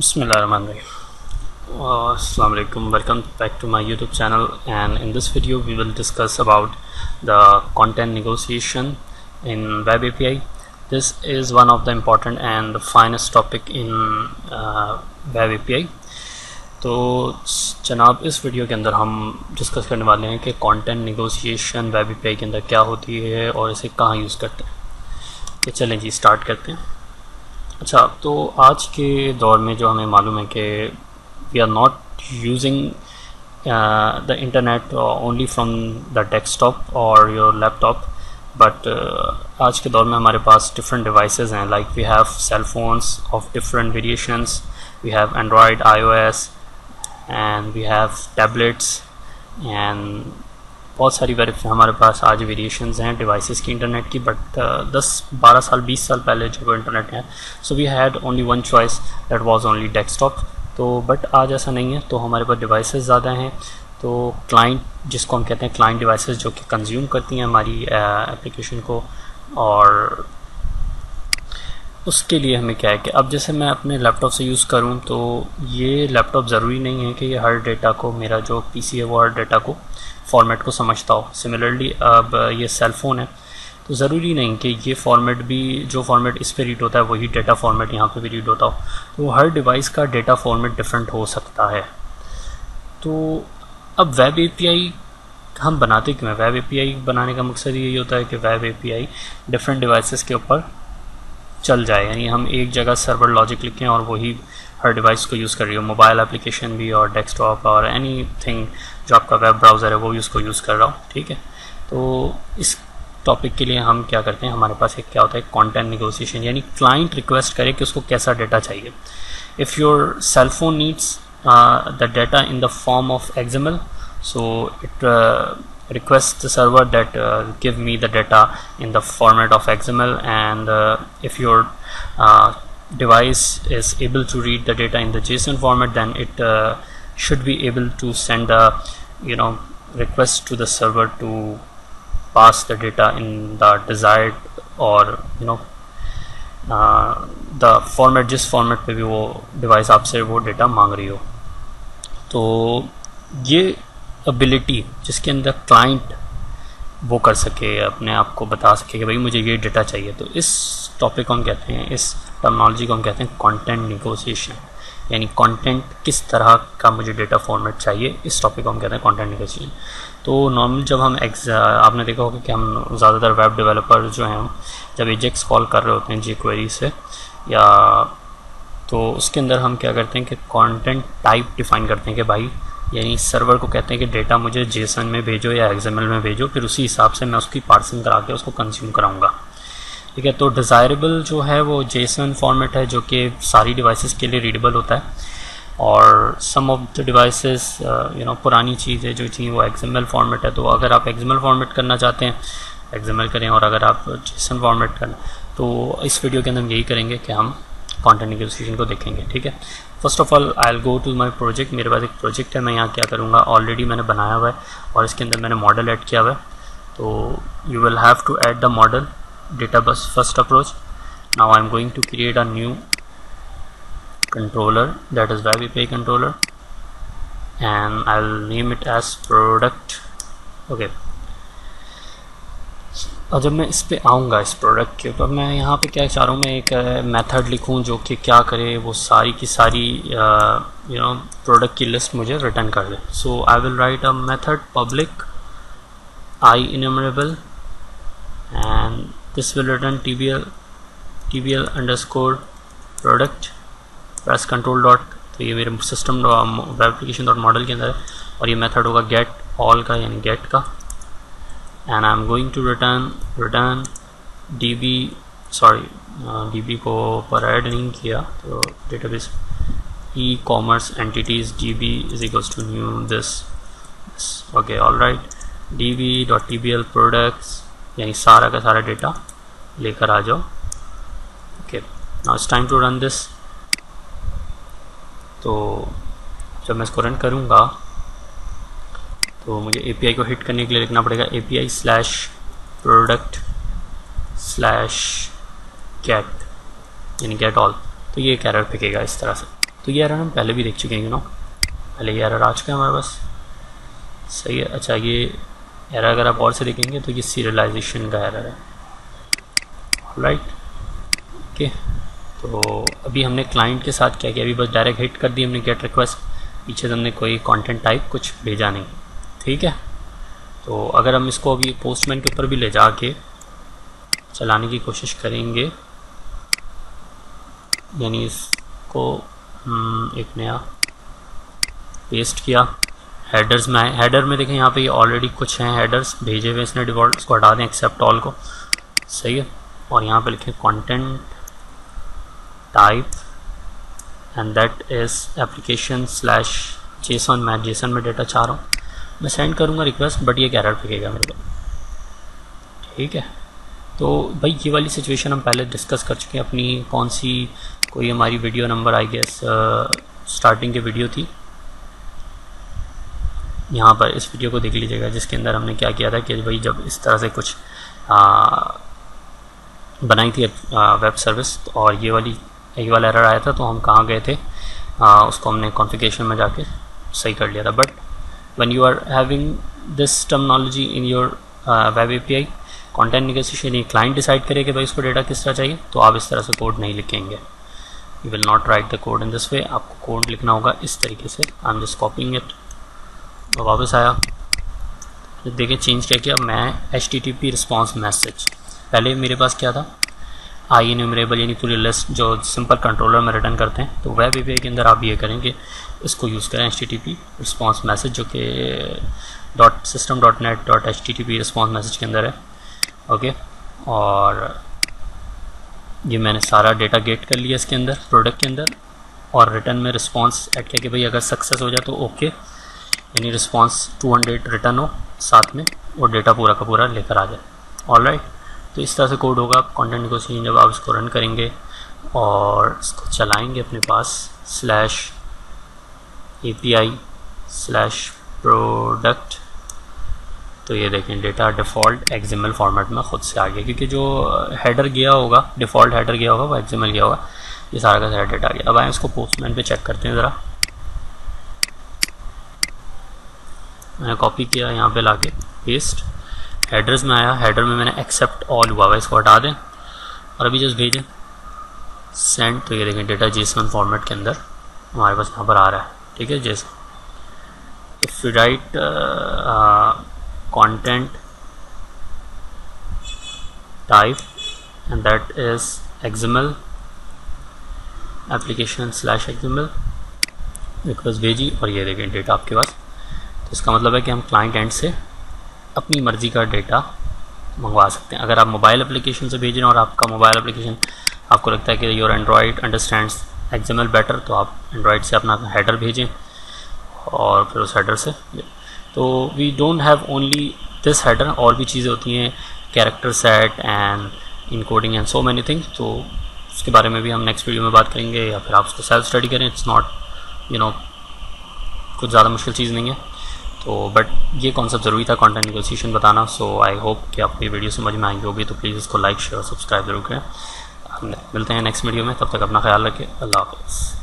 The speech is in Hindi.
Bismillahirrahmanirrahim. Assalamu alaikum. Welcome back to my YouTube channel, and in this video we will discuss about the content negotiation in Web API. This is one of the important and the finest topic in Web API. तो जनाब इस वीडियो के अंदर हम डिस्कस करने वाले हैं कि कंटेंट नेगोशिएशन वेब एपीआई के अंदर क्या होती है और इसे कहाँ यूज़ करते हैं। तो चलें जी स्टार्ट करते हैं। अच्छा, तो आज के दौर में जो हमें मालूम है कि we are not using the internet only from the desktop और योर लैपटॉप, बट आज के दौर में हमारे पास डिफरेंट डिवाइसेस हैं। Like we have cell phones of different variations, we have Android, iOS, and we have tablets, and बहुत सारी हमारे पास आज वेरिएशंस हैं डिवाइसेस की इंटरनेट की। बट 10-12 साल 20 साल पहले जो इंटरनेट है, so we had only one choice, that was only desktop. तो बट आज ऐसा नहीं है, तो हमारे पास डिवाइसेस ज़्यादा हैं। तो क्लाइंट, जिसको हम कहते हैं क्लाइंट डिवाइसेस, जो कि कंज्यूम करती हैं हमारी एप्लीकेशन को, और उसके लिए हमें क्या है कि अब जैसे मैं अपने लैपटॉप से यूज़ करूं, तो ये लैपटॉप ज़रूरी नहीं है कि ये हर डेटा को, मेरा जो पीसी है वो हर डेटा को फॉर्मेट को समझता हो। सिमिलरली अब ये सेल फ़ोन है, तो ज़रूरी नहीं कि ये फॉर्मेट भी, जो फॉर्मेट इस पे रीड होता है वही डेटा फॉर्मेट यहाँ पे भी रीड होता हो। तो हर डिवाइस का डेटा फॉर्मेट डिफरेंट हो सकता है। तो अब वेब एपीआई हम बनाते क्यों हैं? वेब एपीआई बनाने का मकसद यही होता है कि वेब एपीआई डिफरेंट डिवाइसेस के ऊपर चल जाए, यानी हम एक जगह सर्वर लॉजिक लिखें और वही हर डिवाइस को यूज़ कर रही हो। मोबाइल एप्लीकेशन भी और डेस्कटॉप और एनी थिंग जो आपका वेब ब्राउज़र है वो उसको यूज़ कर रहा हो, ठीक है। तो इस टॉपिक के लिए हम क्या करते हैं, हमारे पास एक क्या होता है कंटेंट नेगोशिएशन, यानी क्लाइंट रिक्वेस्ट करे कि उसको कैसा डेटा चाहिए। If your cell phone needs the data in the form of XML, so it requests the server that give me the data in the format of XML, and if your device is able to read the data in the JSON format, then it should be able to send a request to the server to pass the data in the desired or the format, जिस फॉर्मेट पे भी वो डिवाइस आपसे वो डेटा मांग रही हो। तो ये एबिलिटी जिसके अंदर क्लाइंट वो कर सके, अपने आप को बता सके कि भाई मुझे ये डेटा चाहिए, तो इस टॉपिक को हम कहते हैं, इस टर्मिनोलॉजी को हम कहते हैं कंटेंट नेगोशिएशन, यानी कंटेंट किस तरह का मुझे डेटा फॉर्मेट चाहिए, इस टॉपिक को हम कहते हैं कंटेंट नेगोशिएशन। तो नॉर्मल जब हम आपने देखा होगा कि हम ज़्यादातर वेब डेवलपर जो हैं जब एजेक्स कॉल कर रहे होते हैं jQuery से, या तो उसके अंदर हम क्या करते हैं कि कंटेंट टाइप डिफ़ाइन करते हैं कि भाई, यानी सर्वर को कहते हैं कि डेटा मुझे JSON में भेजो या XML में भेजो, फिर उसी हिसाब से मैं उसकी पार्सिंग करा के उसको कंज्यूम कराऊंगा, ठीक है। तो डिज़ायरेबल जो है वो JSON फॉर्मेट है, जो कि सारी डिवाइसेस के लिए रीडेबल होता है, और सम ऑफ द डिवाइसेस पुरानी चीज़ है जो चाहिए वो XML फॉर्मेट है। तो अगर आप XML फॉर्मेट करना चाहते हैं XML करें, और अगर आप JSON फॉर्मेट करना, तो इस वीडियो के अंदर हम यही करेंगे कि हम कंटेंट नेगोशिएशन को देखेंगे, ठीक है। First of all I will go to my project. मेरे पास एक प्रोजेक्ट है, मैं यहाँ क्या करूँगा, ऑलरेडी मैंने बनाया हुआ है और इसके अंदर मैंने मॉडल ऐड किया हुआ है। तो you will have to add the model database first approach. Now I am going to create a new controller, that is web API controller, and I'll name it as product. okay, और जब मैं इस पे आऊँगा इस प्रोडक्ट के ऊपर, मैं यहाँ पे क्या चाह रहा हूँ, मैं एक मेथड लिखूँ जो कि क्या करे, वो सारी की सारी प्रोडक्ट की लिस्ट मुझे रिटर्न कर दे। So I will write a method public I enumerable, and this will return tbl underscore product press control dot. तो ये मेरे system web application dot model के अंदर है, और ये मेथड होगा गेट ऑल का, यानी गेट का, and I am going to return db, sorry db को पर ऐड नहीं किया, तो database ecommerce entities db is equals to new this. Okay, all right, db dot tbl products, यानी सारा का सारा डेटा लेकर आ जाओ। Okay, now it's time to run this. तो जब मैं इसको रन करूँगा तो मुझे API को हिट करने के लिए लिखना पड़ेगा API/product/get, यानी गेट ऑल। तो ये एक एरर फेंकेगा इस तरह से। तो ये एरर हम पहले भी देख चुके हैं, पहले ये एरर आ चुका है हमारे पास। सही है। अच्छा, ये एरर अगर आप और से देखेंगे तो ये सीरियलाइजेशन का एरर है। Right, okay. तो अभी हमने क्लाइंट के साथ क्या किया, अभी बस डायरेक्ट हिट कर दी हमने गेट रिक्वेस्ट, पीछे से हमने कोई कंटेंट टाइप कुछ भेजा नहीं। ठीक है, तो अगर हम इसको अभी पोस्टमैन के ऊपर भी ले जाके चलाने की कोशिश करेंगे, यानी इसको एक नया पेस्ट किया, हेडर्स में आए, हेडर में देखें यहाँ पे ऑलरेडी कुछ हैं हेडर्स भेजे हुए इसने डिफ़ॉल्ट, इसको हटा दें एक्सेप्ट ऑल को। सही है, और यहाँ पे लिखें content type and that is application slash Jason. मैं जेसन में डेटा चाह रहा हूँ, मैं सेंड करूँगा रिक्वेस्ट, बट ये एरर फेंकेगा मेरे को। ठीक है, तो भाई ये वाली सिचुएशन हम पहले डिस्कस कर चुके हैं अपनी, कौन सी, कोई हमारी video number I guess starting की वीडियो थी, यहाँ पर इस वीडियो को देख लीजिएगा, जिसके अंदर हमने क्या किया था कि भाई जब इस तरह से कुछ बनाई थी वेब सर्विस, और ये वाला एरर आया था, तो हम कहाँ गए थे, उसको हमने कॉन्फ़िगरेशन में जाके सही कर लिया था। But when you are having this terminology in your web API content negotiation, ये क्लाइंट डिसाइड करे कि भाई इसको डेटा किस तरह चाहिए, तो आप इस तरह से कोड नहीं लिखेंगे। You will not right the code in this way, आपको कोड लिखना होगा इस तरीके से। I am just copying it. तो वापस आया, देखिए चेंज क्या किया मैं, HTTP रिस्पॉन्स मैसेज, पहले मेरे पास क्या था, आई इन्यूमरेबल, यानी पूरी लिस्ट जो सिंपल कंट्रोलर में रिटर्न करते हैं, तो वेब एपीआई के अंदर आप ये करेंगे, इसको यूज़ करें HTTP रिस्पॉन्स मैसेज, जो कि .system.net.http रिस्पॉन्स मैसेज के अंदर है। ओके, और ये मैंने सारा डेटा गेट कर लिया इसके अंदर, प्रोडक्ट के अंदर, और रिटर्न में रिस्पॉन्स ऐड किया कि भाई अगर सक्सेस हो जाए तो ओके, यानी रिस्पॉन्स 200 रिटर्न हो साथ में, और डेटा पूरा का पूरा लेकर आ जाए। ऑलराइट, तो इस तरह से कोड होगा कंटेंट नेगोशिएशन जब आप इसको रन करेंगे और इसको चलाएंगे अपने पास /API/product, तो ये देखें डेटा डिफ़ॉल्ट XML फॉर्मेट में ख़ुद से आ गया, क्योंकि जो हेडर गया होगा, डिफ़ॉल्ट हेडर गया होगा वो XML गया होगा, ये सारा का सारा डेटा आ गया। अब आए इसको पोस्टमैन पे चेक करते हैं ज़रा। मैंने कॉपी किया, यहाँ पे लाके पेस्ट, हेडर्स में आया, हेडर में मैंने एक्सेप्ट ऑल हुआ है, इसको हटा दें और अभी जस्ट भेजें सेंड, तो ये देखें डेटा जेसन फॉर्मेट के अंदर हमारे पास यहाँ पर आ रहा है। ठीक है, Jason, if you right content type and that is XML application/XML, request भेजी और ये देखें डेटा आपके पास। तो इसका मतलब है कि हम क्लाइंट एंड से अपनी मर्ज़ी का डेटा मंगवा सकते हैं। अगर आप मोबाइल एप्लीकेशन से भेज रहे हैं और आपका मोबाइल एप्लीकेशन आपको लगता है कि your Android understands XML better, तो आप एंड्रॉयड से अपना हेडर भेजें और फिर उस हेडर से। तो we don't have only this header, और भी चीज़ें होती हैं, character set and encoding and so many things, तो उसके बारे में भी हम नेक्स्ट वीडियो में बात करेंगे, या फिर आप उसको सेल्फ स्टडी करें। इट्स नॉट कुछ ज़्यादा मुश्किल चीज़ नहीं है। तो बट ये कॉन्सेप्ट ज़रूरी था कंटेंट नेगोशिएशन बताना। सो आई होप कि आपको ये वीडियो समझ में आएंगी होगी, तो प्लीज़ इसको लाइक शेयर सब्सक्राइब जरूर करें। मिलते हैं नेक्स्ट वीडियो में, तब तक अपना ख्याल रखें। अल्लाह हाफ़िज़।